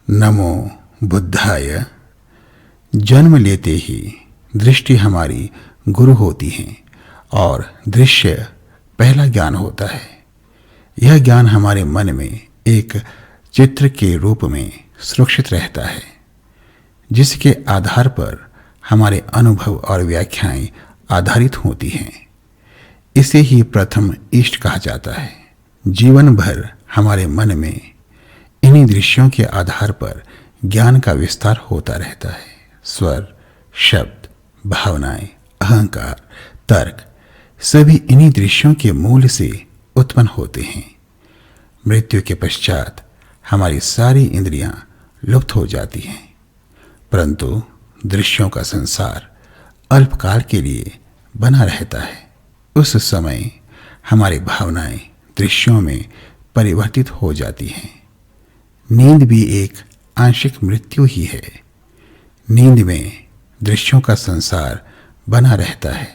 नमो बुद्धाय। जन्म लेते ही दृष्टि हमारी गुरु होती है और दृश्य पहला ज्ञान होता है। यह ज्ञान हमारे मन में एक चित्र के रूप में सुरक्षित रहता है, जिसके आधार पर हमारे अनुभव और व्याख्याएं आधारित होती हैं। इसे ही प्रथम इष्ट कहा जाता है। जीवन भर हमारे मन में इन्हीं दृश्यों के आधार पर ज्ञान का विस्तार होता रहता है। स्वर, शब्द, भावनाएं, अहंकार, तर्क सभी इन्हीं दृश्यों के मूल से उत्पन्न होते हैं। मृत्यु के पश्चात हमारी सारी इंद्रियां लुप्त हो जाती हैं, परंतु दृश्यों का संसार अल्पकाल के लिए बना रहता है। उस समय हमारी भावनाएं दृश्यों में परिवर्तित हो जाती हैं। नींद भी एक आंशिक मृत्यु ही है। नींद में दृश्यों का संसार बना रहता है।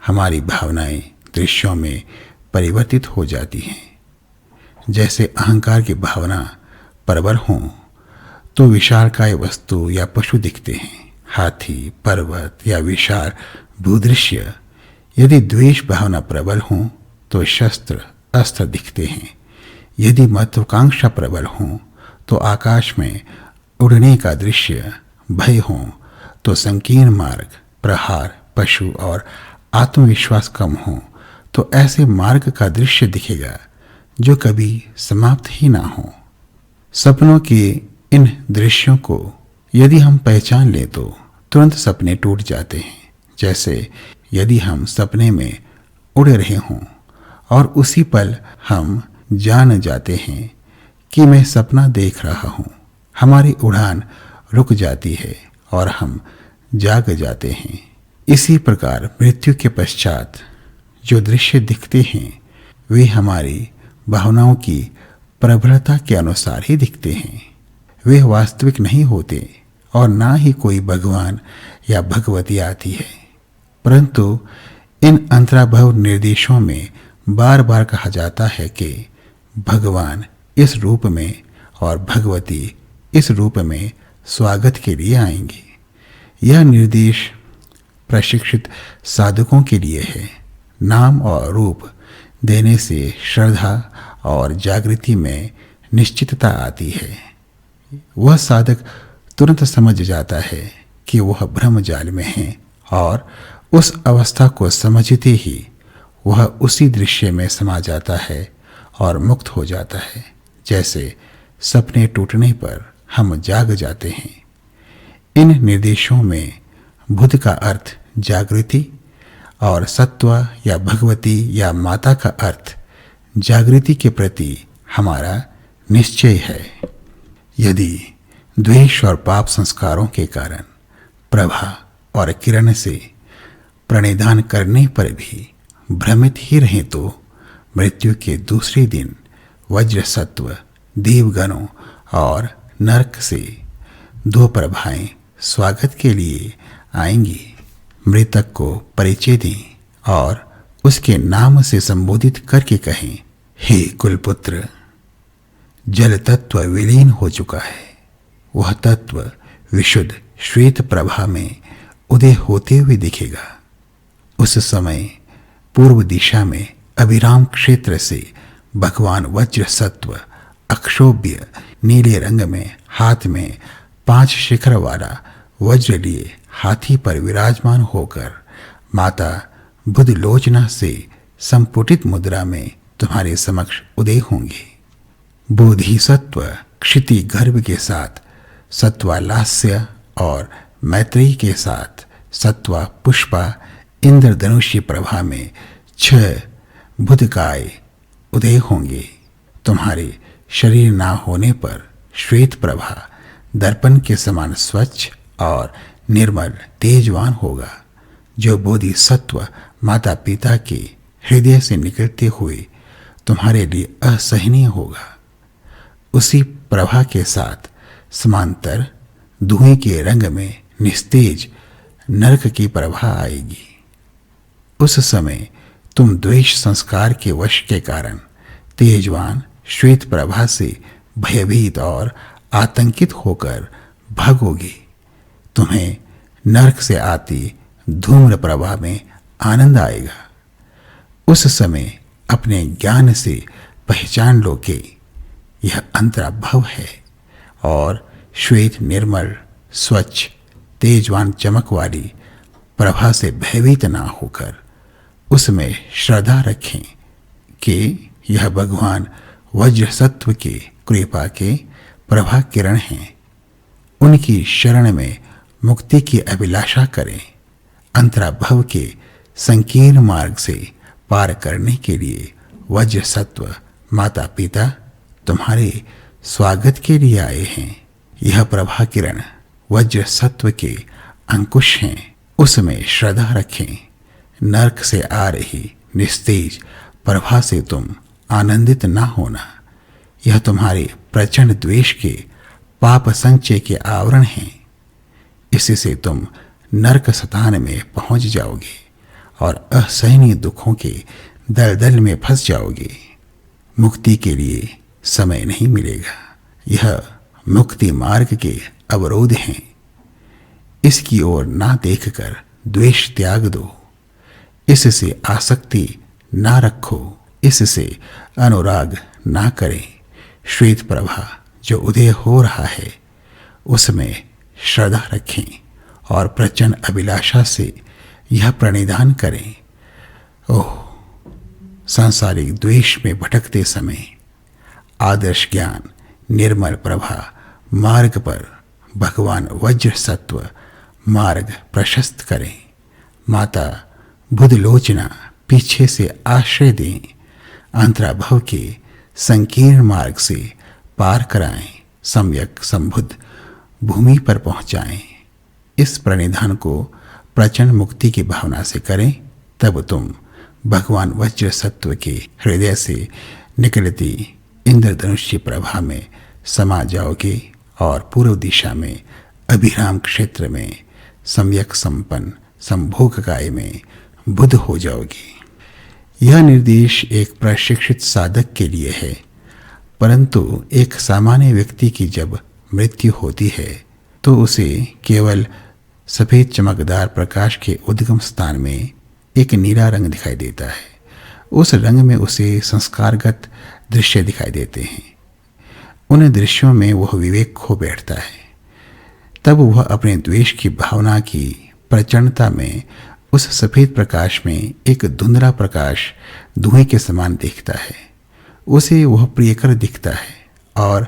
हमारी भावनाएं दृश्यों में परिवर्तित हो जाती हैं। जैसे अहंकार की भावना प्रबल हों तो विशालकाय वस्तु या पशु दिखते हैं, हाथी, पर्वत या विशाल भूदृश्य। यदि द्वेष भावना प्रबल हो तो शस्त्र, अस्त्र दिखते हैं। यदि महत्वाकांक्षा प्रबल हो तो आकाश में उड़ने का दृश्य, भय हो तो संकीर्ण मार्ग, प्रहार, पशु और आत्मविश्वास कम हो तो ऐसे मार्ग का दृश्य दिखेगा जो कभी समाप्त ही ना हो। सपनों के इन दृश्यों को यदि हम पहचान लें तो तुरंत सपने टूट जाते हैं। जैसे यदि हम सपने में उड़ रहे हों और उसी पल हम जान जाते हैं कि मैं सपना देख रहा हूं, हमारी उड़ान रुक जाती है और हम जाग जाते हैं। इसी प्रकार मृत्यु के पश्चात जो दृश्य दिखते हैं वे हमारी भावनाओं की प्रबलता के अनुसार ही दिखते हैं। वे वास्तविक नहीं होते और ना ही कोई भगवान या भगवती आती है, परंतु इन अंतराभव निर्देशों में बार बार कहा जाता है कि भगवान इस रूप में और भगवती इस रूप में स्वागत के लिए आएंगे। यह निर्देश प्रशिक्षित साधकों के लिए है। नाम और रूप देने से श्रद्धा और जागृति में निश्चितता आती है। वह साधक तुरंत समझ जाता है कि वह ब्रह्मजाल में है और उस अवस्था को समझते ही वह उसी दृश्य में समा जाता है और मुक्त हो जाता है। जैसे सपने टूटने पर हम जाग जाते हैं। इन निर्देशों में बुद्ध का अर्थ जागृति और सत्व या भगवती या माता का अर्थ जागृति के प्रति हमारा निश्चय है। यदि द्वेष और पाप संस्कारों के कारण प्रभा और किरण से प्रणिधान करने पर भी भ्रमित ही रहें तो मृत्यु के दूसरे दिन वज्र सत्व, देवगणों और नरक से दो प्रभाएं स्वागत के लिए आएंगी। मृतक को परिचय दें और उसके नाम से संबोधित करके कहें, हे कुलपुत्र, जल तत्व विलीन हो चुका है। वह तत्व विशुद्ध श्वेत प्रभा में उदय होते हुए दिखेगा। उस समय पूर्व दिशा में अभिराम क्षेत्र से भगवान वज्र सत्व अक्षोभ्य नीले रंग में हाथ में 5 शिखर वाला वज्र लिए हाथी पर विराजमान होकर माता बुधलोचना से संपुटित मुद्रा में तुम्हारे समक्ष उदय होंगे। बोधिसत्व क्षिति गर्भ के साथ सत्वालास्य और मैत्रेयी के साथ सत्वा पुष्पा इंद्रधनुषी प्रभा में 6 बुधकाय उदय होंगे। तुम्हारे शरीर ना होने पर श्वेत प्रभा दर्पण के समान स्वच्छ और निर्मल तेजवान होगा, जो बोधिसत्व माता पिता के हृदय से निकलते हुए तुम्हारे लिए असहनीय होगा। उसी प्रभा के साथ समांतर धुएं के रंग में निस्तेज नरक की प्रभा आएगी। उस समय तुम द्वेष संस्कार के वश के कारण तेजवान श्वेत प्रभा से भयभीत और आतंकित होकर भागोगे। तुम्हें नरक से आती धूम्र प्रवाह में आनंद आएगा। उस समय अपने ज्ञान से पहचान लो कि यह अंतराभाव है और श्वेत निर्मल स्वच्छ तेजवान चमक वाली प्रभा से भयभीत ना होकर उसमें श्रद्धा रखें कि यह भगवान वज्र सत्व के कृपा के प्रभा किरण हैं। उनकी शरण में मुक्ति की अभिलाषा करें। अंतराभव के संकीर्ण मार्ग से पार करने के लिए वज्र सत्व माता पिता तुम्हारे स्वागत के लिए आए हैं। यह प्रभा किरण वज्र सत्व के अंकुश हैं। उसमें श्रद्धा रखें। नरक से आ रही निस्तेज प्रभा से तुम आनंदित ना होना। यह तुम्हारे प्रचंड द्वेष के पाप संचय के आवरण हैं। इससे तुम नरक स्थान में पहुंच जाओगे और असहनीय दुखों के दलदल में फंस जाओगे। मुक्ति के लिए समय नहीं मिलेगा। यह मुक्ति मार्ग के अवरोध हैं। इसकी ओर ना देखकर द्वेष त्याग दो। इससे आसक्ति ना रखो। इससे अनुराग ना करें। श्वेत प्रभा जो उदय हो रहा है उसमें श्रद्धा रखें और प्रचंड अभिलाषा से यह प्रणिधान करें। ओह, सांसारिक द्वेष में भटकते समय आदर्श ज्ञान निर्मल प्रभा मार्ग पर भगवान वज्र सत्व मार्ग प्रशस्त करें। माता बुधलोचना पीछे से आश्रय दें। अंतराभव के संकीर्ण मार्ग से पार कराएं। सम्यक संबुद्ध भूमि पर पहुंचाएं। इस प्रणिधान को प्रचंड मुक्ति की भावना से करें। तब तुम भगवान वज्र सत्व के हृदय से निकलती इंद्रधनुष प्रभा में समा जाओगे और पूर्व दिशा में अभिराम क्षेत्र में सम्यक संपन्न संभोग काय में बुद्ध हो जाओगे। यह निर्देश एक प्रशिक्षित साधक के लिए है, परंतु एक सामान्य व्यक्ति की जब मृत्यु होती है तो उसे केवल सफेद चमकदार प्रकाश के उद्गम स्थान में एक नीला रंग दिखाई देता है। उस रंग में उसे संस्कारगत दृश्य दिखाई देते हैं। उन दृश्यों में वह विवेक खो बैठता है। तब वह अपने द्वेष की भावना की प्रचंडता में उस सफेद प्रकाश में एक धुंधला प्रकाश धुएं के समान दिखता है। उसे वह प्रियकर दिखता है और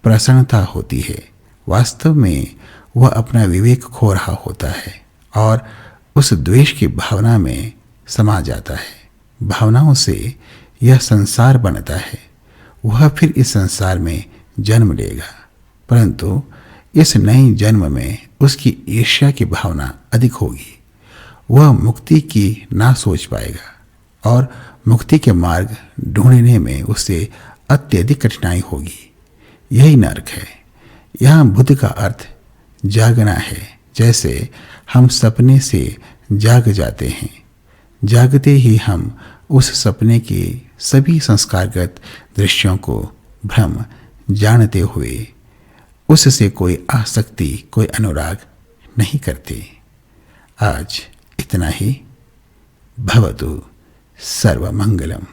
प्रसन्नता होती है। वास्तव में वह अपना विवेक खो रहा होता है और उस द्वेष की भावना में समा जाता है। भावनाओं से यह संसार बनता है। वह फिर इस संसार में जन्म लेगा, परंतु इस नए जन्म में उसकी ईर्ष्या की भावना अधिक होगी। वह मुक्ति की ना सोच पाएगा और मुक्ति के मार्ग ढूंढने में उसे अत्यधिक कठिनाई होगी। यही नरक है। यहाँ बुद्ध का अर्थ जागना है। जैसे हम सपने से जाग जाते हैं, जागते ही हम उस सपने के सभी संस्कारगत दृश्यों को भ्रम जानते हुए उससे कोई आसक्ति कोई अनुराग नहीं करते। आज इतना ही। भवतु सर्वमंगलम।